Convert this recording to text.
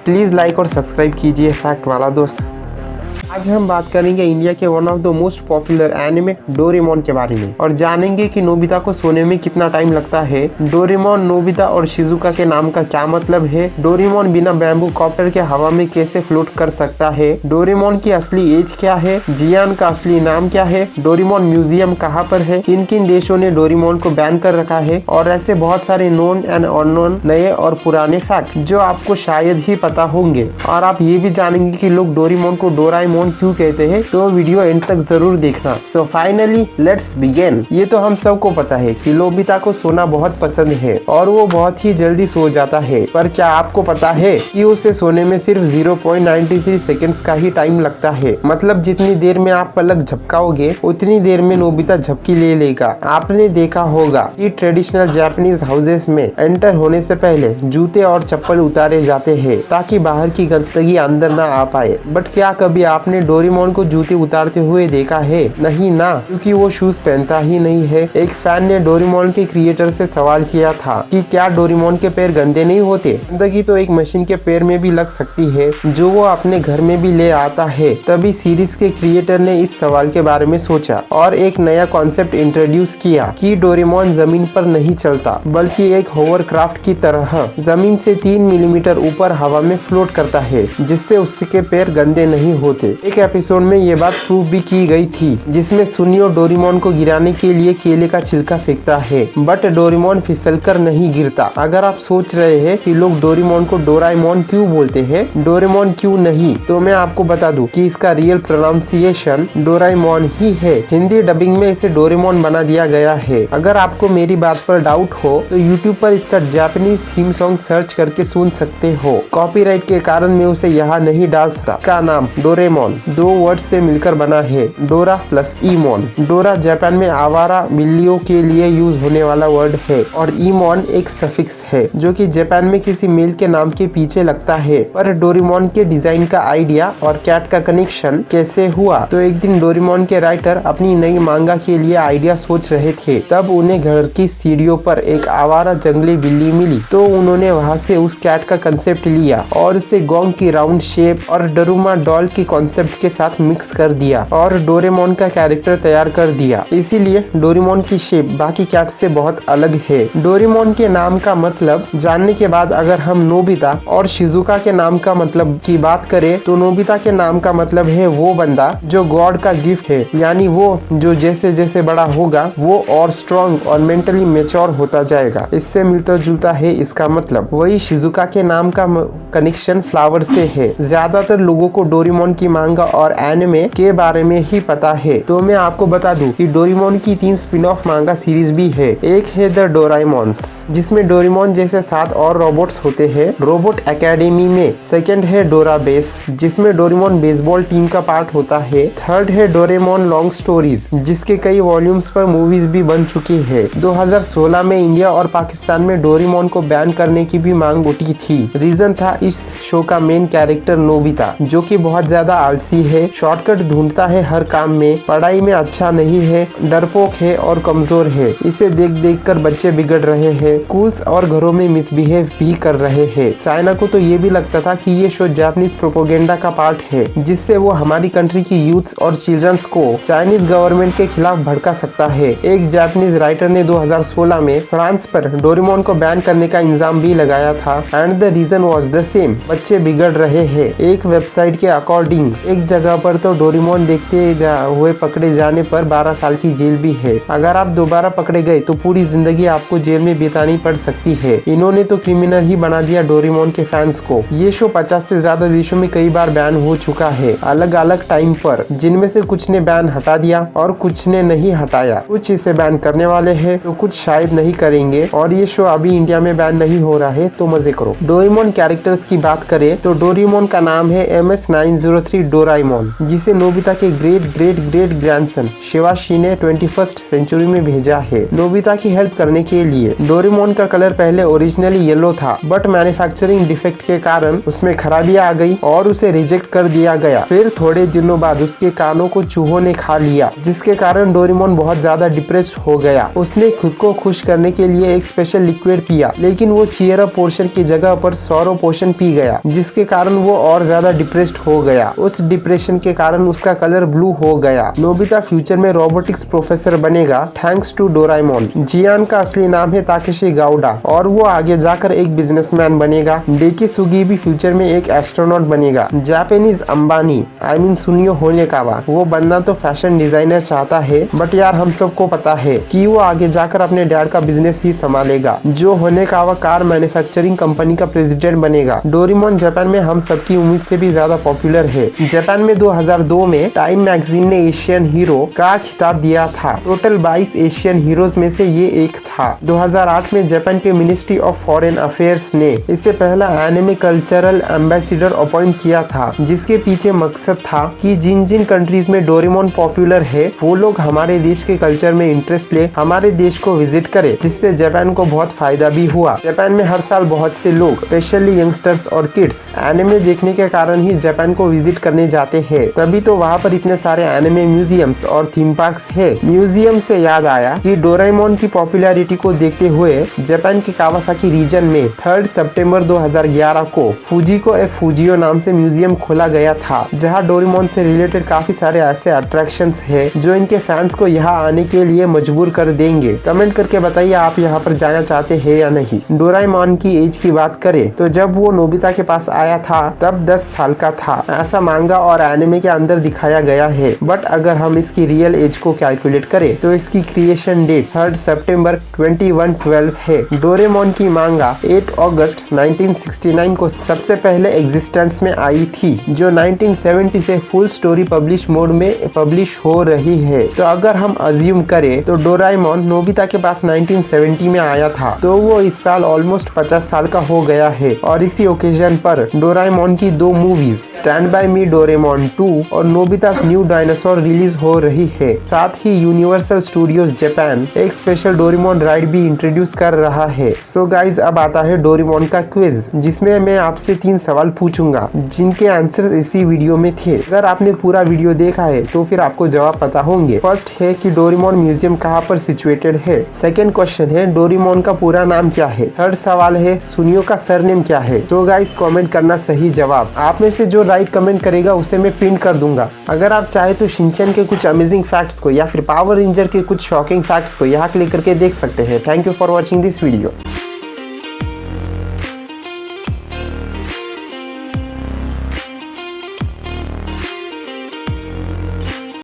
Please like और subscribe कीजिए fact वाला दोस्त। आज हम बात करेंगे इंडिया के one of the most popular anime Doraemon के बारे में और जानेंगे कि नोबिता को सोने में कितना टाइम लगता है। डोरेमोन, नोबिता और शिजुका के नाम का क्या मतलब है। डोरेमोन बिना बैम्बू कॉप्टर के हवा में कैसे फ्लोट कर सकता है। डोरेमोन की असली एज क्या है। जियान का असली नाम क्या है। डोरेमोन म्यूजियम कहाँ पर है। किन किन देशों ने डोरेमोन को बैन कर रखा है। और ऐसे बहुत सारे नोन एंड अननोन नए और पुराने फैक्ट जो आपको शायद ही पता होंगे। और आप ये भी जानेंगे कि लोग डोरेमोन को डोराएमोन क्यों कहते हैं, तो वीडियो एंड तक जरूर देखना। So finally let's begin. ये तो हम सबको पता है कि नोबिता को सोना बहुत पसंद है और वो बहुत ही जल्दी सो जाता है, पर क्या आपको पता है कि उसे सोने में सिर्फ 0.93 सेकंड्स का ही टाइम लगता है। मतलब जितनी देर में आप पलक झपकाओगे उतनी देर में नोबिता झपकी ले लेगा। आपने देखा होगा कि ट्रेडिशनल जापानीज हाउसेस में एंटर होने से पहले जूते और चप्पल उतारे जाते हैं ताकि बाहर की गंदगी अंदर ना आ पाए। बट क्या कभी आपने डोरेमोन को जूते उतारते हुए देखा है? नहीं ना, क्योंकि वो शूज पहनता ही नहीं है। एक फैन ने डोरेमोन के क्रिएटर से सवाल किया था कि क्या डोरेमोन के पैर गंदे नहीं होते। गंदगी तो एक मशीन के पैर में भी लग सकती है जो वो अपने घर में भी ले आता है। तभी सीरीज के क्रिएटर ने इस सवाल के बारे में सोचा और एक नया कॉन्सेप्ट इंट्रोड्यूस किया कि डोरेमोन जमीन पर नहीं चलता बल्कि एक होवरक्राफ्ट की तरह जमीन से 3 मिलीमीटर ऊपर हवा में फ्लोट करता है, जिससे उसके पैर गंदे नहीं होते। एक एपिसोड में ये बात प्रूव भी की गई थी जिसमें सुनियो डोरेमोन को गिराने के लिए केले का छिलका फेंकता है, बट डोरेमोन फिसलकर नहीं गिरता। अगर आप सोच रहे हैं कि लोग डोरेमोन को डोराएमोन क्यों बोलते हैं, डोरेमोन क्यों नहीं, तो मैं आपको बता दूं कि इसका रियल प्रोनाउंसिएशन डोराएमोन ही है। हिंदी डबिंग में इसे डोरेमोन बना दिया गया है। अगर आपको मेरी बात पर डाउट हो तो यूट्यूब पर इसका जापानीज थीम सॉन्ग सर्च करके सुन सकते हो। कॉपीराइट के कारण मैं उसे यहाँ नहीं डाल सकता। का नाम डोरेमोन 2 वर्ड से मिलकर बना है, डोरा प्लस ईमोन। डोरा जापान में आवारा बिल्लियों के लिए यूज होने वाला वर्ड है और ईमोन एक सफिक्स है जो कि जापान में किसी मेल के नाम के पीछे लगता है। पर डोरेमोन के डिजाइन का आइडिया और कैट का कनेक्शन कैसे हुआ, तो एक दिन डोरेमोन के राइटर अपनी नई मांगा के लिए आइडिया सोच रहे थे। तब उन्हें घर की सीढ़ियों पर एक आवारा जंगली बिल्ली मिली, तो उन्होंने वहां से उस कैट का कंसेप्ट लिया और उसे गोंग की राउंड शेप और डोरेमोन डॉल की कॉन्सेप्ट के साथ मिक्स कर दिया और डोरेमोन का कैरेक्टर तैयार कर दिया। इसीलिए डोरेमोन की शेप बाकी कैट से बहुत अलग है। डोरेमोन के नाम का मतलब जानने के बाद अगर हम नोबिता और शिजुका के नाम का मतलब की बात करें तो नोबिता के नाम का मतलब है वो बंदा जो गॉड का गिफ्ट है, यानी वो जो जैसे जैसे बड़ा होगा वो और स्ट्रॉन्ग और मेंटली मेच्योर होता जाएगा। इससे मिलता जुलता है इसका मतलब। वही शिजुका के नाम का कनेक्शन फ्लावर से है। ज्यादातर लोगों को डोरेमोन की मांगा और एनिमे के बारे में ही पता है, तो मैं आपको बता दूं कि डोरेमोन की 3 स्पिन ऑफ मांगा सीरीज भी है। एक है द डोराएमोन्स जिसमें डोरेमोन जैसे 7 और रोबोट्स होते हैं रोबोट एकेडमी में। सेकंड है डोरा बेस जिसमें डोरेमोन बेसबॉल टीम का पार्ट होता है। थर्ड है डोरेमोन लॉन्ग स्टोरीज जिसके कई वॉल्यूम्स पर मूवीज भी बन चुकी है। 2016 में इंडिया और पाकिस्तान में डोरेमोन को बैन करने की भी मांग उठी थी। रीजन था इस शो का मेन कैरेक्टर नोबिता जो कि बहुत ज्यादा आलसी है, शॉर्टकट ढूंढता है हर काम में, पढ़ाई में अच्छा नहीं है, डरपोक है और कमजोर है। इसे देख देख कर बच्चे बिगड़ रहे हैं, स्कूल्स और घरों में मिसबिहेव भी कर रहे हैं। चाइना को तो ये भी लगता था कि ये शो जापानीज प्रोपोगेंडा का पार्ट है जिससे वो हमारी कंट्री की यूथ्स और चिल्ड्रंस को चाइनीज गवर्नमेंट के खिलाफ भड़का सकता है। एक जापानीज राइटर ने 2016 में फ्रांस पर डोरेमोन को बैन करने का इल्जाम भी लगाया था and the reason was the same, बच्चे बिगड़ रहे हैं। एक वेबसाइट के अकॉर्डिंग एक जगह पर तो डोरेमोन देखते हुए पकड़े जाने पर 12 साल की जेल भी है। अगर आप दोबारा पकड़े गए तो पूरी जिंदगी आपको जेल में बितानी पड़ सकती है। इन्होंने तो क्रिमिनल ही बना दिया डोरेमोन के फैंस को। ये शो 50 से ज्यादा देशों में कई बार बैन हो चुका है अलग अलग टाइम पर, जिनमें से कुछ ने बैन हटा दिया और कुछ ने नहीं हटाया। कुछ इसे बैन करने वाले हैं तो कुछ शायद नहीं करेंगे और ये शो अभी इंडिया में बैन नहीं हो रहा है, तो मजे करो। डोरेमोन कैरेक्टर्स की बात करें तो डोरेमोन का नाम है MS-903 डोराएमोन, जिसे नोबिता के ग्रेट ग्रेट ग्रेट ग्रैंडसन शिवाशी ने 21st सेंचुरी में भेजा है नोबिता की हेल्प करने के लिए। डोरेमोन का कलर पहले ओरिजिनली येलो था, बट मैन्युफैक्चरिंग डिफेक्ट के कारण उसमें खराबियां आ गई और उसे रिजेक्ट कर दिया गया। फिर थोड़े दिनों बाद उसके कानों को चूहों ने खा लिया, जिसके कारण डोरेमोन बहुत ज्यादा डिप्रेस्ड हो गया। उसने खुद को खुश करने के लिए एक स्पेशल लिक्विड पिया, लेकिन वो चीयर अप पोर्शन की जगह पर सौरो पोर्शन पी गया, जिसके कारण वो और ज्यादा डिप्रेस्ड हो गया। उस डिप्रेशन के कारण उसका कलर ब्लू हो गया। नोबिता फ्यूचर में रोबोटिक्स प्रोफेसर बनेगा थैंक्स टू डोराएमोन। जियान का असली नाम है ताकेशी गाउडा और वो आगे जाकर एक बिजनेसमैन बनेगा। डेकी सुगी भी फ्यूचर में एक एस्ट्रोनॉट बनेगा। जापानीज अंबानी सुनियो होनेकावा, वो बनना तो फैशन डिजाइनर चाहता है, बट यार हम सबको पता है कि वो आगे जाकर अपने डैड का बिजनेस ही संभालेगा। जो होनेकावा कार मैन्युफैक्चरिंग कंपनी का प्रेसिडेंट बनेगा। डोरेमोन जापान में हम सबकी उम्मीद से भी ज्यादा पॉपुलर है। जापान में 2002 में टाइम मैगजीन ने एशियन हीरो का खिताब दिया था। टोटल 22 एशियन हीरोज में से ये एक था। 2008 में जापान के मिनिस्ट्री ऑफ फॉरेन अफेयर्स ने इससे पहला एनिमे कल्चरल एम्बेसडर अपॉइंट किया था, जिसके पीछे मकसद था कि जिन जिन कंट्रीज में डोरेमोन पॉपुलर है वो लोग हमारे देश के कल्चर में इंटरेस्ट ले हमारे देश को विजिट करे, जिससे जापान को बहुत फायदा भी हुआ। जापान में हर साल बहुत से लोग स्पेशली यंगस्टर्स और किड्स एनिमे देखने के कारण ही जापान को विजिट करने जाते हैं। तभी तो वहाँ पर इतने सारे एनिमे म्यूजियम्स और थीम पार्क्स है। म्यूजियम से याद आया कि डोरेमोन की पॉपुलैरिटी को देखते हुए जापान के कावासाकी रीजन में 3 सितंबर 2011 को फुजिको ए फुजियो नाम से म्यूजियम खोला गया था, जहाँ डोरेमोन से रिलेटेड काफी सारे ऐसे अट्रैक्शंस है जो इनके फैंस को यहाँ आने के लिए मजबूर कर देंगे। कमेंट करके बताइए आप यहाँ पर जाना चाहते हैं या नहीं। डोराएमोन की एज की बात करें तो जब वो नोबिता के पास आया था तब 10 साल का था, ऐसा मांगा और एनिमे के अंदर दिखाया गया है। बट अगर हम इसकी रियल एज को कैलकुलेट करें तो इसकी क्रिएशन डेट 3 सितंबर 2112 है। डोरेमोन की मांगा 8 अगस्त 1969 को सबसे पहले एग्जिस्टेंस में आई थी, जो 1970 से फुल स्टोरी पब्लिश मोड में पब्लिश हो रही है। तो अगर हम अज्यूम करें तो डोराएमोन नोबिता के पास 1970 में आया था, तो वो इस साल ऑलमोस्ट 50 साल का हो गया है। और इसी ओकेजन पर डोराएमोन की 2 movies stand by me Doraemon 2 और नोबितास न्यू डायनासोर रिलीज हो रही है। साथ ही यूनिवर्सल स्टूडियोज जापान एक स्पेशल डोरेमोन राइड भी इंट्रोड्यूस कर रहा है। सो गाइज अब आता है डोरेमोन का क्विज, जिसमें मैं आपसे 3 सवाल पूछूंगा, जिनके आंसर्स इसी वीडियो में थे। अगर आपने पूरा वीडियो देखा है तो फिर आपको जवाब पता होंगे। फर्स्ट है कि डोरेमोन म्यूजियम कहाँ पर सिचुएटेड है। सेकंड क्वेश्चन है डोरेमोन का पूरा नाम क्या है। थर्ड सवाल है सुनियो का सरनेम क्या है। तो गाइस कमेंट करना सही जवाब। आप में से जो राइट कमेंट करेगा उसे मैं पिन कर दूंगा। अगर आप चाहे तो शिनचैन के कुछ अमेजिंग फैक्ट्स को या फिर पावर रेंजर के कुछ शॉकिंग फैक्ट्स को यहाँ क्लिक करके देख सकते हैं। Thank you for watching this video.